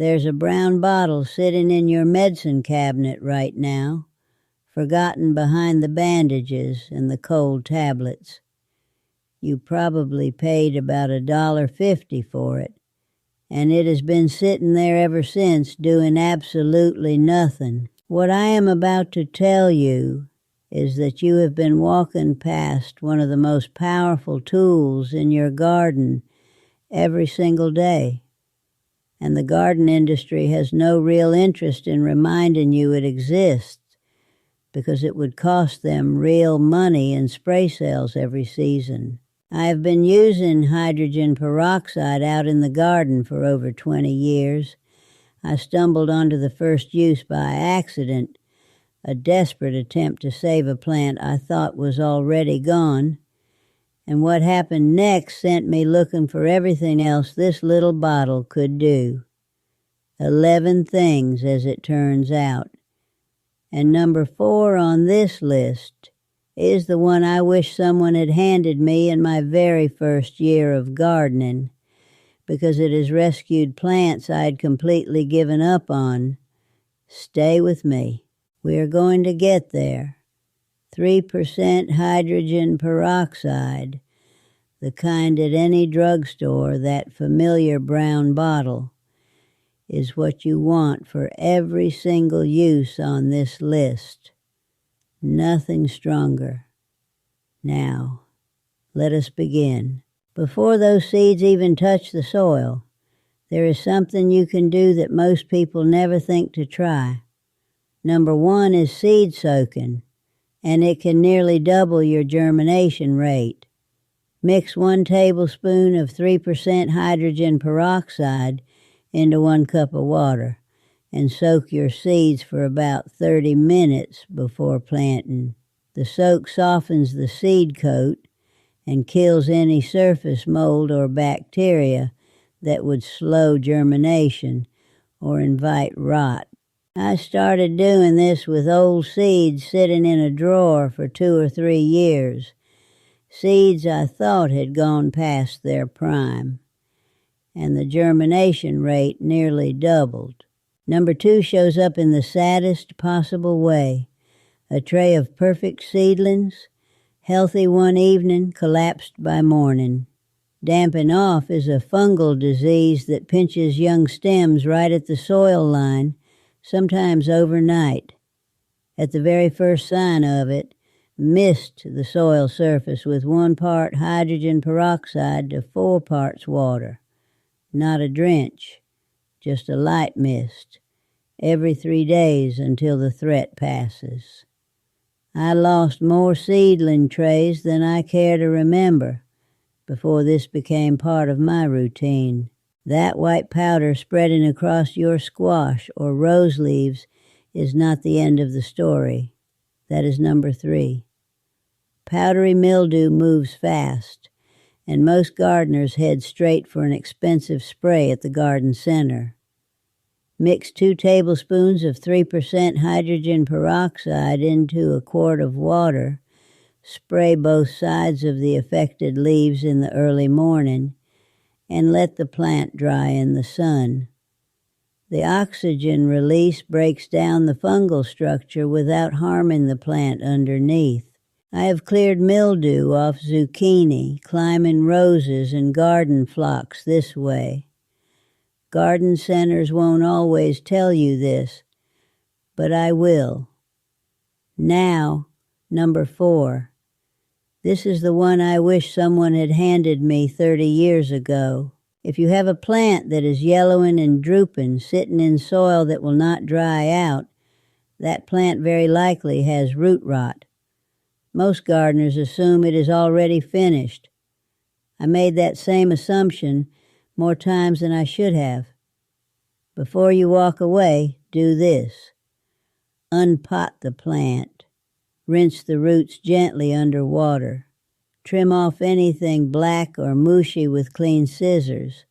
There's a brown bottle sitting in your medicine cabinet right now, forgotten behind the bandages and the cold tablets. You probably paid about $1.50 for it, and it has been sitting there ever since doing absolutely nothing. What I am about to tell you is that you have been walking past one of the most powerful tools in your garden every single day, and the garden industry has no real interest in reminding you it exists because it would cost them real money in spray sales every season. I have been using hydrogen peroxide out in the garden for over 20 years. I stumbled onto the first use by accident, a desperate attempt to save a plant I thought was already gone. And what happened next sent me looking for everything else this little bottle could do. 11 things, as it turns out. And number 4 on this list is the one I wish someone had handed me in my very first year of gardening, because it has rescued plants I'd completely given up on. Stay with me. We are going to get there. 3% hydrogen peroxide, the kind at any drugstore, that familiar brown bottle, is what you want for every single use on this list. Nothing stronger. Now, let us begin. Before those seeds even touch the soil, there is something you can do that most people never think to try. Number 1 is seed soaking, and it can nearly double your germination rate. Mix 1 tablespoon of 3% hydrogen peroxide into 1 cup of water and soak your seeds for about 30 minutes before planting. The soak softens the seed coat and kills any surface mold or bacteria that would slow germination or invite rot. I started doing this with old seeds sitting in a drawer for 2 or 3 years, seeds I thought had gone past their prime, and the germination rate nearly doubled. Number 2 shows up in the saddest possible way. A tray of perfect seedlings, healthy one evening, collapsed by morning. Damping off is a fungal disease that pinches young stems right at the soil line, sometimes overnight. At the very first sign of it, mist the soil surface with 1 part hydrogen peroxide to 4 parts water. Not a drench, just a light mist, every 3 days until the threat passes. I lost more seedling trays than I care to remember before this became part of my routine. That white powder spreading across your squash or rose leaves is not the end of the story. That is number 3. Powdery mildew moves fast, and most gardeners head straight for an expensive spray at the garden center. Mix 2 tablespoons of 3% hydrogen peroxide into a quart of water. Spray both sides of the affected leaves in the early morning, and let the plant dry in the sun. The oxygen release breaks down the fungal structure without harming the plant underneath. I have cleared mildew off zucchini, climbing roses, and garden phlox this way. Garden centers won't always tell you this, but I will. Now, number 4. This is the one I wish someone had handed me 30 years ago. If you have a plant that is yellowing and drooping, sitting in soil that will not dry out, that plant very likely has root rot. Most gardeners assume it is already finished. I made that same assumption more times than I should have. Before you walk away, do this. Unpot the plant. Rinse the roots gently under water. Trim off anything black or mushy with clean scissors,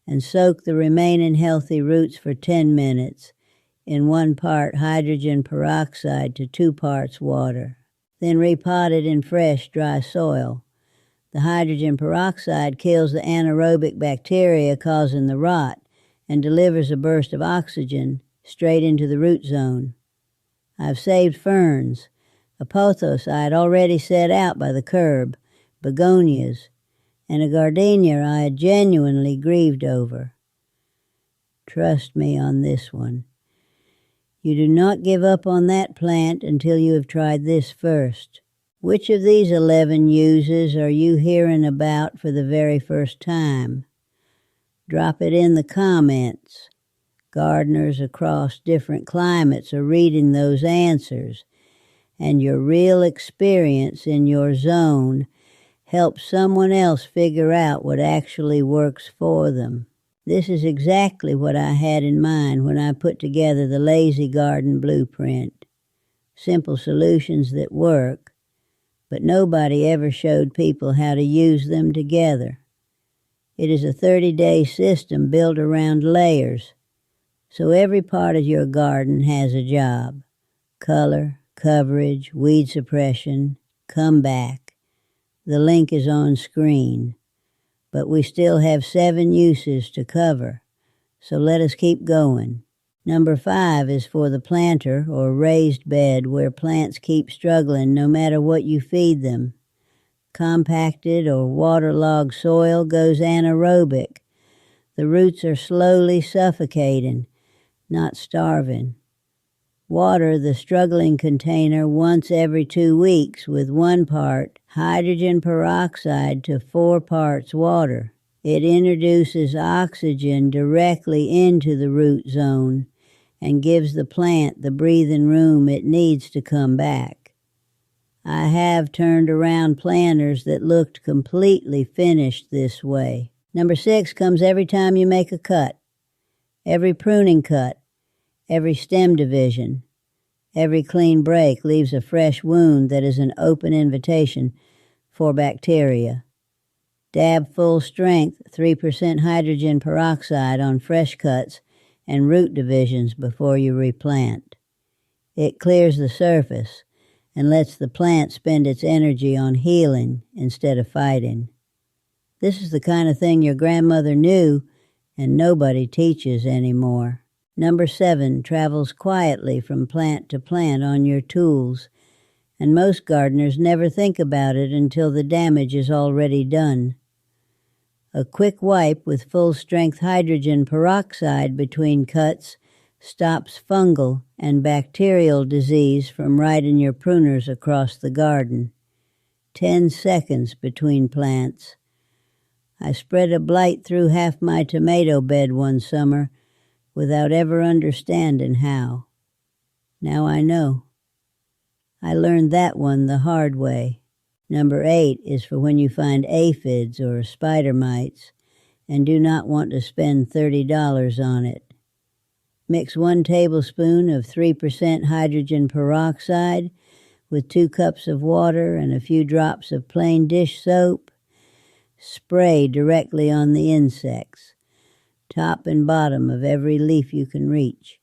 and soak the remaining healthy roots for 10 minutes in 1 part hydrogen peroxide to 2 parts water. Then repot it in fresh, dry soil. The hydrogen peroxide kills the anaerobic bacteria causing the rot, and delivers a burst of oxygen straight into the root zone. I've saved ferns, a pothos I had already set out by the curb, begonias, and a gardenia I had genuinely grieved over. Trust me on this one. You do not give up on that plant until you have tried this first. Which of these 11 uses are you hearing about for the very first time? Drop it in the comments. Gardeners across different climates are reading those answers, and your real experience in your zone helps someone else figure out what actually works for them. This is exactly what I had in mind when I put together the Lazy Garden Blueprint. Simple solutions that work, but nobody ever showed people how to use them together. It is a 30-day system built around layers, so every part of your garden has a job. Color, coverage, weed suppression, comeback. The link is on screen, but we still have 7 uses to cover, so let us keep going. Number 5 is for the planter or raised bed where plants keep struggling no matter what you feed them. Compacted or waterlogged soil goes anaerobic. The roots are slowly suffocating, not starving. Water the struggling container once every 2 weeks with 1 part hydrogen peroxide to 4 parts water. It introduces oxygen directly into the root zone and gives the plant the breathing room it needs to come back. I have turned around planters that looked completely finished this way. Number 6 comes every time you make a cut, every pruning cut, every stem division. Every clean break leaves a fresh wound that is an open invitation for bacteria. Dab full strength 3% hydrogen peroxide on fresh cuts and root divisions before you replant. It clears the surface and lets the plant spend its energy on healing instead of fighting. This is the kind of thing your grandmother knew and nobody teaches anymore. Number 7 travels quietly from plant to plant on your tools, and most gardeners never think about it until the damage is already done. A quick wipe with full-strength hydrogen peroxide between cuts stops fungal and bacterial disease from riding your pruners across the garden. 10 seconds between plants. I spread a blight through half my tomato bed one summer without ever understanding how. Now I know. I learned that one the hard way. Number 8 is for when you find aphids or spider mites and do not want to spend $30 on it. Mix 1 tablespoon of 3% hydrogen peroxide with 2 cups of water and a few drops of plain dish soap. Spray directly on the insects, top and bottom of every leaf you can reach.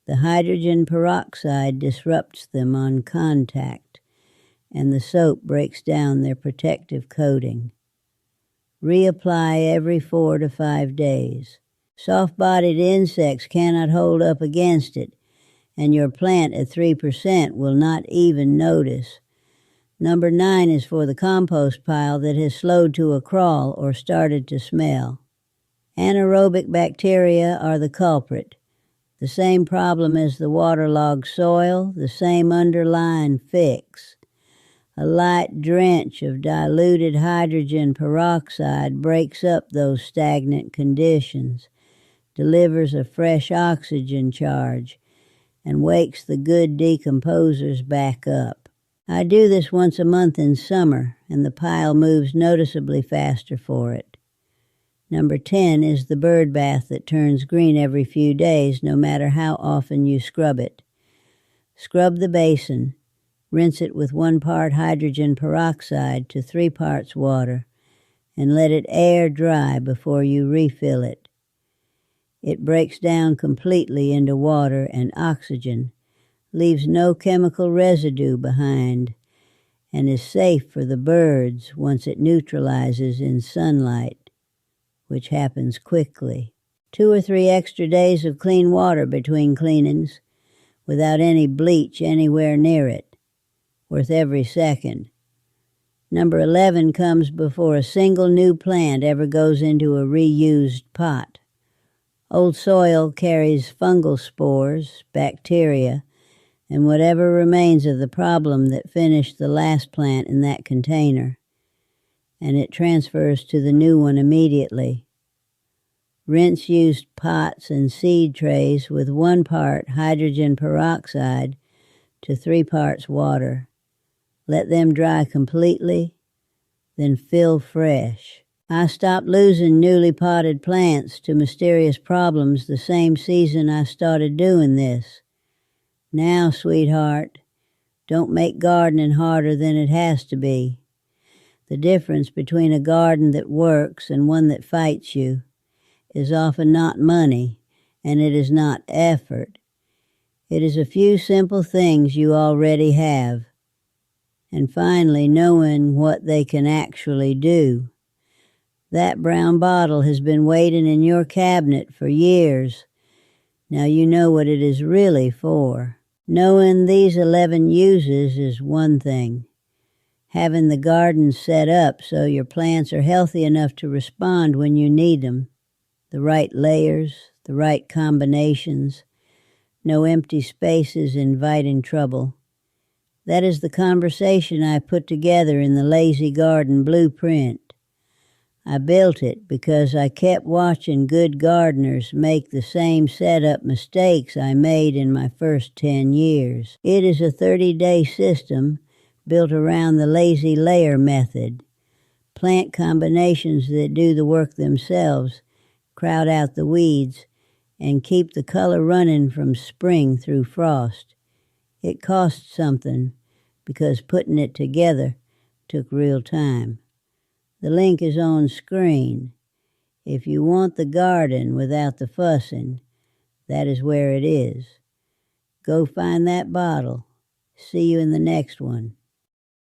The hydrogen peroxide disrupts them on contact, and the soap breaks down their protective coating. Reapply every 4 to 5 days. Soft-bodied insects cannot hold up against it, and your plant at 3% will not even notice. Number 9 is for the compost pile that has slowed to a crawl or started to smell. Anaerobic bacteria are the culprit. The same problem as the waterlogged soil, the same underlying fix. A light drench of diluted hydrogen peroxide breaks up those stagnant conditions, delivers a fresh oxygen charge, and wakes the good decomposers back up. I do this once a month in summer, and the pile moves noticeably faster for it. Number 10 is the bird bath that turns green every few days, no matter how often you scrub it. Scrub the basin. Rinse it with 1 part hydrogen peroxide to 3 parts water, and let it air dry before you refill it. It breaks down completely into water and oxygen, leaves no chemical residue behind, and is safe for the birds once it neutralizes in sunlight, which happens quickly. 2 or 3 extra days of clean water between cleanings without any bleach anywhere near it, worth every second. Number 11 comes before a single new plant ever goes into a reused pot. Old soil carries fungal spores, bacteria, and whatever remains of the problem that finished the last plant in that container, and it transfers to the new one immediately. Rinse used pots and seed trays with 1 part hydrogen peroxide to 3 parts water. Let them dry completely, then fill fresh. I stopped losing newly potted plants to mysterious problems the same season I started doing this. Now, sweetheart, don't make gardening harder than it has to be. The difference between a garden that works and one that fights you is often not money, and it is not effort. It is a few simple things you already have, and finally knowing what they can actually do. That brown bottle has been waiting in your cabinet for years. Now you know what it is really for. Knowing these 11 uses is one thing. Having the garden set up so your plants are healthy enough to respond when you need them. The right layers, the right combinations, no empty spaces inviting trouble. That is the conversation I put together in the Lazy Garden Blueprint. I built it because I kept watching good gardeners make the same setup mistakes I made in my first 10 years. It is a 30-day system built around the lazy layer method. Plant combinations that do the work themselves, crowd out the weeds, and keep the color running from spring through frost. It cost something because putting it together took real time. The link is on screen. If you want the garden without the fussing, that is where it is. Go find that bottle. See you in the next one.